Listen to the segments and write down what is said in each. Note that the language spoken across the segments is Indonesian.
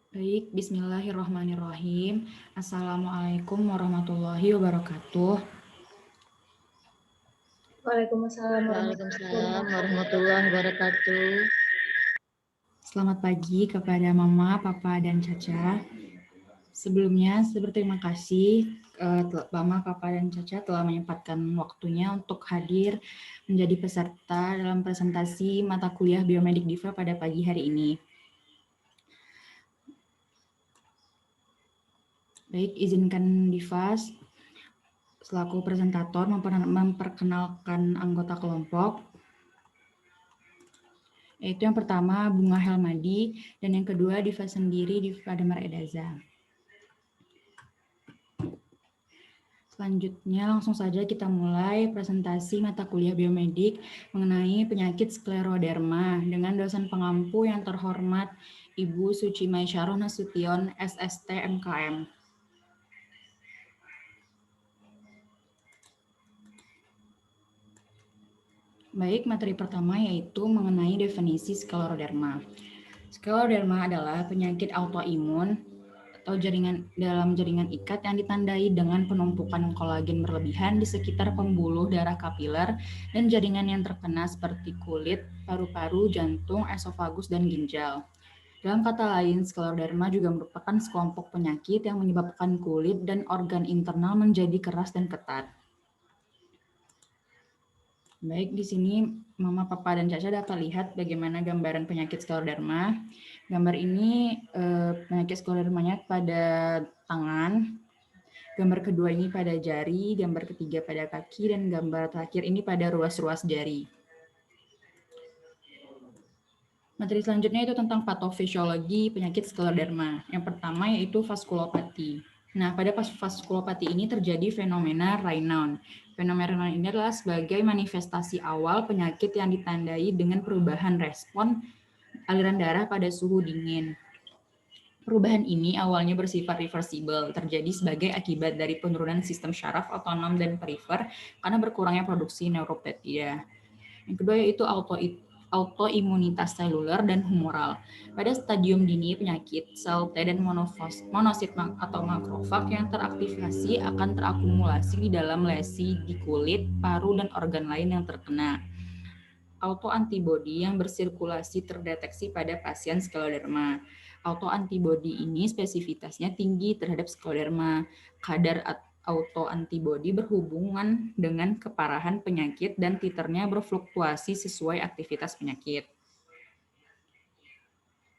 Baik, bismillahirrahmanirrahim. Assalamualaikum warahmatullahi wabarakatuh. Waalaikumsalam warahmatullahi Waalaikumsalam wabarakatuh. warahmatullahi wabarakatuh. Selamat pagi kepada Mama, Papa, dan Caca. Sebelumnya, berterima kasih Mama, Papa, dan Caca telah menyempatkan waktunya untuk hadir menjadi peserta dalam presentasi mata kuliah Biomedik Diva pada pagi hari ini. Baik, izinkan Diva selaku presentator memperkenalkan anggota kelompok. Yaitu yang pertama Bunga Helmadi dan yang kedua Diva sendiri, Diva Damar Edaza. Selanjutnya langsung saja kita mulai presentasi mata kuliah biomedik mengenai penyakit skleroderma dengan dosen pengampu yang terhormat Ibu Suci Maisyarah Nasution, SST MKM. Baik, materi pertama yaitu mengenai definisi skleroderma. Skleroderma adalah penyakit autoimun atau dalam jaringan ikat yang ditandai dengan penumpukan kolagen berlebihan di sekitar pembuluh darah kapiler dan jaringan yang terkena seperti kulit, paru-paru, jantung, esofagus, dan ginjal. Dalam kata lain, skleroderma juga merupakan sekelompok penyakit yang menyebabkan kulit dan organ internal menjadi keras dan ketat. Baik, di sini Mama, Papa, dan Caca dapat lihat bagaimana gambaran penyakit skleroderma. Gambar ini penyakit sklerodermanya pada tangan, gambar kedua ini pada jari, gambar ketiga pada kaki, dan gambar terakhir ini pada ruas-ruas jari. Materi selanjutnya itu tentang patofisiologi penyakit skleroderma. Yang pertama yaitu vaskulopati. Nah, pada vaskulopati ini terjadi fenomena Raynaud. Fenomena Raynaud ini adalah sebagai manifestasi awal penyakit yang ditandai dengan perubahan respon aliran darah pada suhu dingin. Perubahan ini awalnya bersifat reversible, terjadi sebagai akibat dari penurunan sistem syaraf otonom dan perifer karena berkurangnya produksi neuropeptida. Yang kedua yaitu autoimunitas seluler dan humoral. Pada stadium dini penyakit, sel T dan monosit atau makrofag yang teraktivasi akan terakumulasi di dalam lesi di kulit, paru, dan organ lain yang terkena. Autoantibodi yang bersirkulasi terdeteksi pada pasien skleroderma. Autoantibodi ini spesifitasnya tinggi terhadap skleroderma. Kadar autoantibodi berhubungan dengan keparahan penyakit dan titernya berfluktuasi sesuai aktivitas penyakit.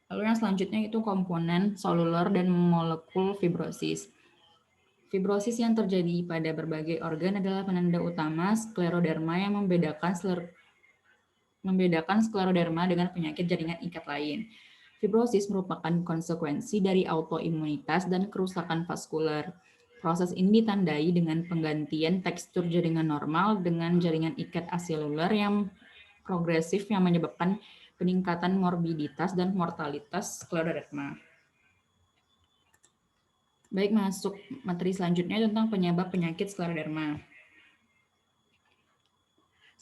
Lalu yang selanjutnya itu komponen seluler dan molekul fibrosis. Fibrosis yang terjadi pada berbagai organ adalah penanda utama skleroderma yang membedakan skleroderma dengan penyakit jaringan ikat lain. Fibrosis merupakan konsekuensi dari autoimunitas dan kerusakan vaskuler. Proses ini ditandai dengan penggantian tekstur jaringan normal dengan jaringan ikat aseluler yang progresif yang menyebabkan peningkatan morbiditas dan mortalitas skleroderma. Baik, masuk materi selanjutnya tentang penyebab penyakit skleroderma.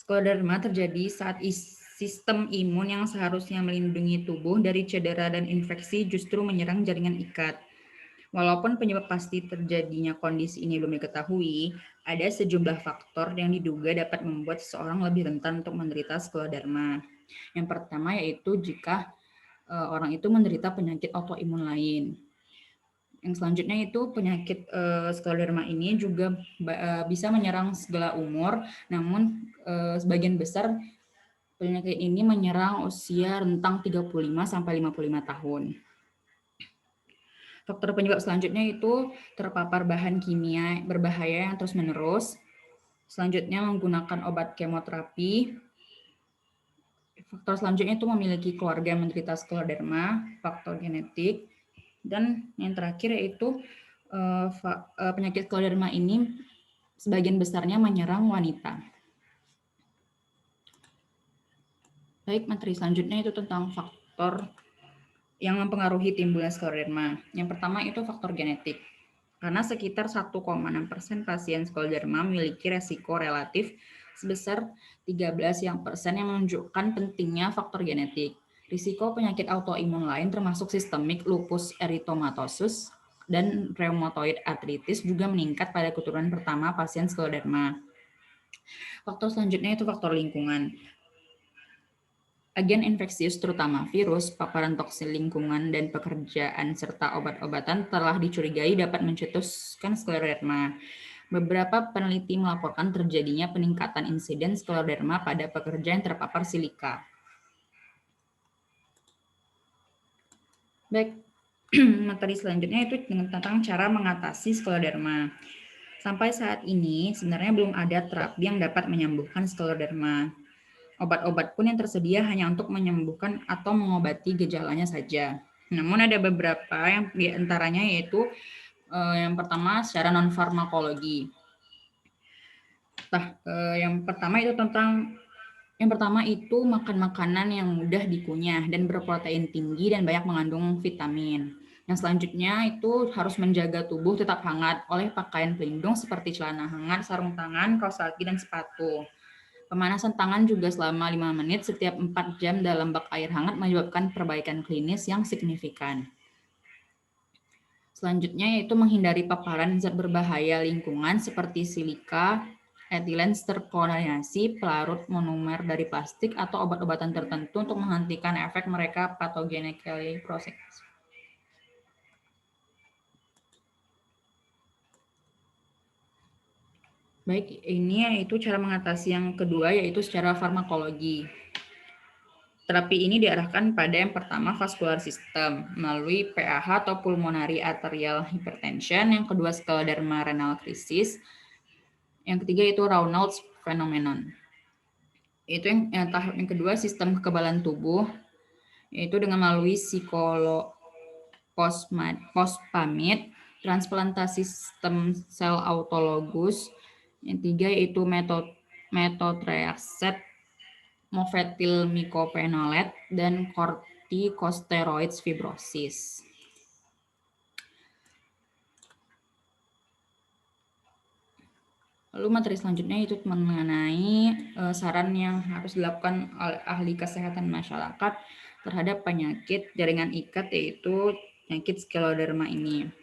Skleroderma terjadi saat sistem imun yang seharusnya melindungi tubuh dari cedera dan infeksi justru menyerang jaringan ikat. Walaupun penyebab pasti terjadinya kondisi ini belum diketahui, ada sejumlah faktor yang diduga dapat membuat seseorang lebih rentan untuk menderita skleroderma. Yang pertama yaitu jika orang itu menderita penyakit autoimun lain. Yang selanjutnya itu penyakit skleroderma ini juga bisa menyerang segala umur, namun sebagian besar penyakit ini menyerang usia rentang 35 sampai 55 tahun. Faktor penyebab selanjutnya itu terpapar bahan kimia berbahaya yang terus-menerus. Selanjutnya menggunakan obat kemoterapi. Faktor selanjutnya itu memiliki keluarga yang menderita skleroderma, faktor genetik. Dan yang terakhir yaitu penyakit skleroderma ini sebagian besarnya menyerang wanita. Baik, materi selanjutnya itu tentang faktor yang mempengaruhi timbulnya skleroderma. Yang pertama itu faktor genetik. Karena sekitar 1,6% pasien skleroderma memiliki resiko relatif sebesar 13% yang menunjukkan pentingnya faktor genetik. Risiko penyakit autoimun lain termasuk sistemik lupus eritomatosus dan rheumatoid arthritis juga meningkat pada keturunan pertama pasien skleroderma. Faktor selanjutnya itu faktor lingkungan. Agen infeksius terutama virus, paparan toksin lingkungan, dan pekerjaan serta obat-obatan telah dicurigai dapat mencetuskan skleroderma. Beberapa peneliti melaporkan terjadinya peningkatan insiden skleroderma pada pekerja yang terpapar silika. Baik, materi selanjutnya itu tentang cara mengatasi skleroderma. Sampai saat ini sebenarnya belum ada terapi yang dapat menyembuhkan skleroderma. Obat-obat pun yang tersedia hanya untuk menyembuhkan atau mengobati gejalanya saja. Namun ada beberapa yang diantaranya yaitu yang pertama secara non-farmakologi. Yang pertama itu makan makanan yang mudah dikunyah dan berprotein tinggi dan banyak mengandung vitamin. Yang selanjutnya itu harus menjaga tubuh tetap hangat oleh pakaian pelindung seperti celana hangat, sarung tangan, kaos kaki, dan sepatu. Pemanasan tangan juga selama 5 menit setiap 4 jam dalam bak air hangat menyebabkan perbaikan klinis yang signifikan. Selanjutnya yaitu menghindari paparan zat berbahaya lingkungan seperti silika, etilen sterkolinasi, pelarut monomer dari plastik, atau obat-obatan tertentu untuk menghentikan efek mereka pathogenically process. Baik, ini yaitu cara mengatasi yang kedua, yaitu secara farmakologi. Terapi ini diarahkan pada yang pertama vascular system melalui PAH atau pulmonary arterial hypertension, yang kedua scleroderma renal crisis, yang ketiga itu Raynaud's phenomenon. Itu yang kedua sistem kekebalan tubuh, yaitu dengan melalui phosphamid, transplantasi sistem sel autologus. Yang tiga yaitu methotrexate, mofetil mycophenolate, dan corticosteroids fibrosis. Lalu materi selanjutnya itu mengenai saran yang harus dilakukan oleh ahli kesehatan masyarakat terhadap penyakit jaringan ikat, yaitu penyakit skleroderma ini.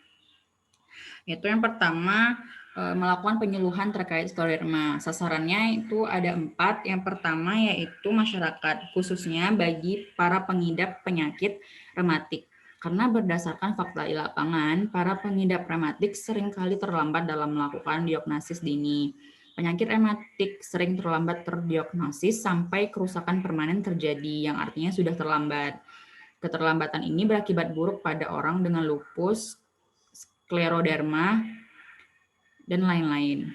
Yaitu yang pertama, melakukan penyuluhan terkait skleroderma. Sasarannya itu ada 4. Yang pertama yaitu masyarakat, khususnya bagi para pengidap penyakit rematik. Karena berdasarkan fakta di lapangan, para pengidap rematik seringkali terlambat dalam melakukan diagnosis dini. Penyakit rematik sering terlambat terdiagnosis sampai kerusakan permanen terjadi, yang artinya sudah terlambat. Keterlambatan ini berakibat buruk pada orang dengan lupus, skleroderma, dan lain-lain.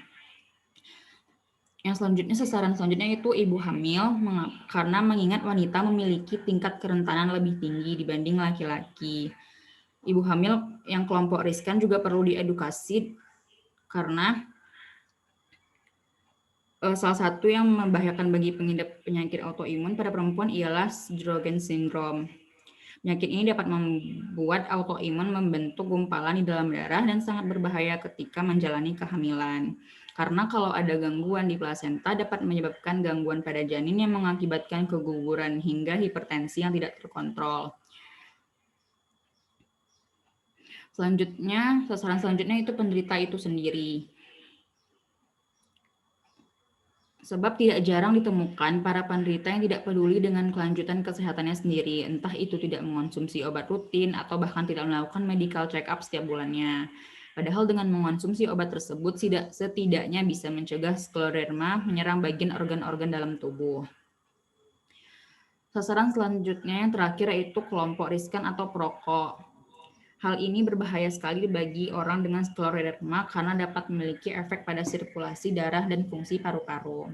Yang selanjutnya, sasaran selanjutnya itu ibu hamil, karena mengingat wanita memiliki tingkat kerentanan lebih tinggi dibanding laki-laki. Ibu hamil yang kelompok riskan juga perlu diedukasi karena salah satu yang membahayakan bagi pengidap penyakit autoimun pada perempuan ialah Sjögren syndrome. Penyakit ini dapat membuat autoimun membentuk gumpalan di dalam darah dan sangat berbahaya ketika menjalani kehamilan. Karena kalau ada gangguan di plasenta dapat menyebabkan gangguan pada janin yang mengakibatkan keguguran hingga hipertensi yang tidak terkontrol. Selanjutnya, sasaran selanjutnya itu penderita itu sendiri. Sebab tidak jarang ditemukan para penderita yang tidak peduli dengan kelanjutan kesehatannya sendiri, entah itu tidak mengonsumsi obat rutin atau bahkan tidak melakukan medical check-up setiap bulannya. Padahal dengan mengonsumsi obat tersebut setidaknya bisa mencegah skleroderma menyerang bagian organ-organ dalam tubuh. Sasaran selanjutnya yang terakhir yaitu kelompok riskan atau perokok. Hal ini berbahaya sekali bagi orang dengan skleroderma karena dapat memiliki efek pada sirkulasi darah dan fungsi paru-paru.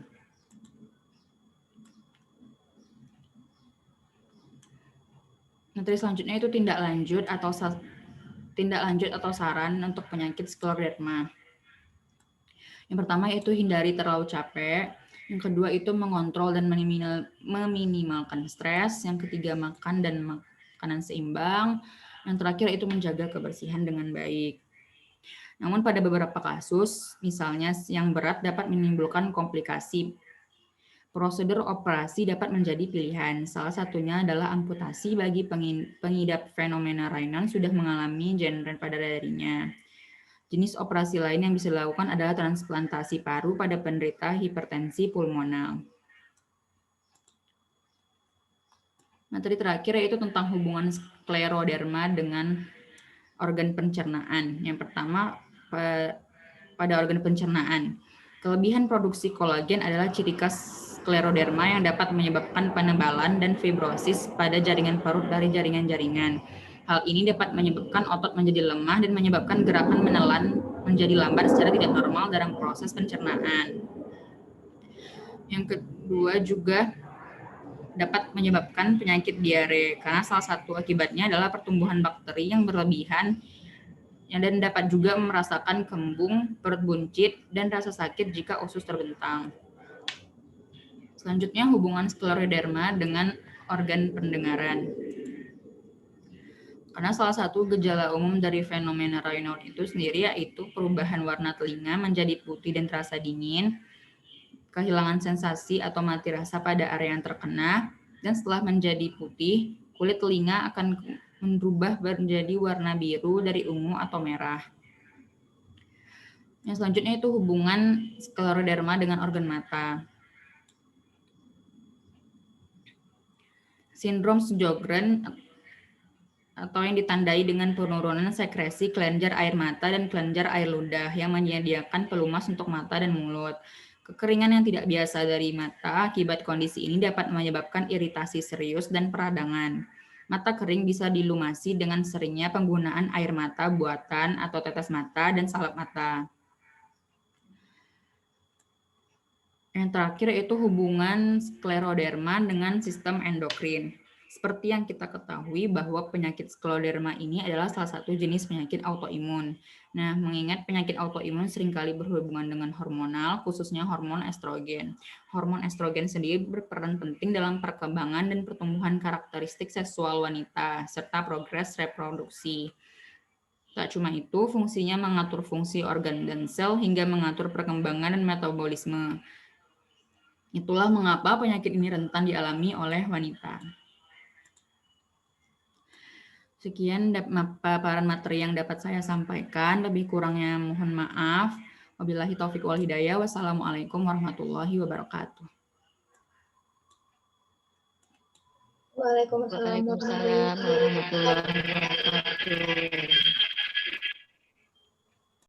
Materi selanjutnya itu tindak lanjut atau saran untuk penyakit skleroderma. Yang pertama yaitu hindari terlalu capek. Yang kedua itu mengontrol dan meminimalkan stres. Yang ketiga makan dan makanan seimbang. Yang terakhir itu menjaga kebersihan dengan baik. Namun pada beberapa kasus, misalnya yang berat dapat menimbulkan komplikasi Prosedur operasi dapat menjadi pilihan. Salah satunya adalah amputasi bagi pengidap fenomena Raynaud sudah mengalami genre pada darinya. Jenis operasi lain yang bisa dilakukan adalah transplantasi paru pada penderita hipertensi pulmonal. Materi terakhir yaitu tentang hubungan skleroderma dengan organ pencernaan. Yang pertama, pada organ pencernaan. Kelebihan produksi kolagen adalah ciri khas skleroderma yang dapat menyebabkan penebalan dan fibrosis pada jaringan parut dari jaringan-jaringan. Hal ini dapat menyebabkan otot menjadi lemah dan menyebabkan gerakan menelan menjadi lambat secara tidak normal dalam proses pencernaan. Yang kedua juga dapat menyebabkan penyakit diare karena salah satu akibatnya adalah pertumbuhan bakteri yang berlebihan dan dapat juga merasakan kembung, perut buncit, dan rasa sakit jika usus terbentang. Selanjutnya hubungan skleroderma dengan organ pendengaran. Karena salah satu gejala umum dari fenomena Raynaud itu sendiri yaitu perubahan warna telinga menjadi putih dan terasa dingin, kehilangan sensasi atau mati rasa pada area yang terkena, dan setelah menjadi putih, kulit telinga akan berubah menjadi warna biru dari ungu atau merah. Yang selanjutnya itu hubungan skleroderma dengan organ mata. Sindrom Sjögren atau yang ditandai dengan penurunan sekresi kelenjar air mata dan kelenjar air ludah yang menyediakan pelumas untuk mata dan mulut. Kekeringan yang tidak biasa dari mata akibat kondisi ini dapat menyebabkan iritasi serius dan peradangan. Mata kering bisa dilumasi dengan seringnya penggunaan air mata buatan atau tetes mata dan salep mata. Yang terakhir yaitu hubungan skleroderma dengan sistem endokrin. Seperti yang kita ketahui bahwa penyakit skleroderma ini adalah salah satu jenis penyakit autoimun. Nah, mengingat penyakit autoimun seringkali berhubungan dengan hormonal, khususnya hormon estrogen. Hormon estrogen sendiri berperan penting dalam perkembangan dan pertumbuhan karakteristik seksual wanita, serta progres reproduksi. Tak cuma itu, fungsinya mengatur fungsi organ dan sel hingga mengatur perkembangan dan metabolisme. Itulah mengapa penyakit ini rentan dialami oleh wanita. Sekian paparan materi yang dapat saya sampaikan. Lebih kurangnya mohon maaf. Wabillahi taufiq wal hidayah. Wassalamualaikum warahmatullahi wabarakatuh. Waalaikumsalam warahmatullahi wabarakatuh.